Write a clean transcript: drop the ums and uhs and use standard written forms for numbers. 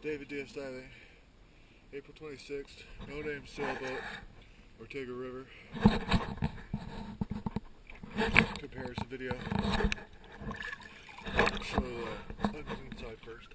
David DS diving, April 26th, no name Sailboat, Ortega River. Comparison video. Show the unclean side first.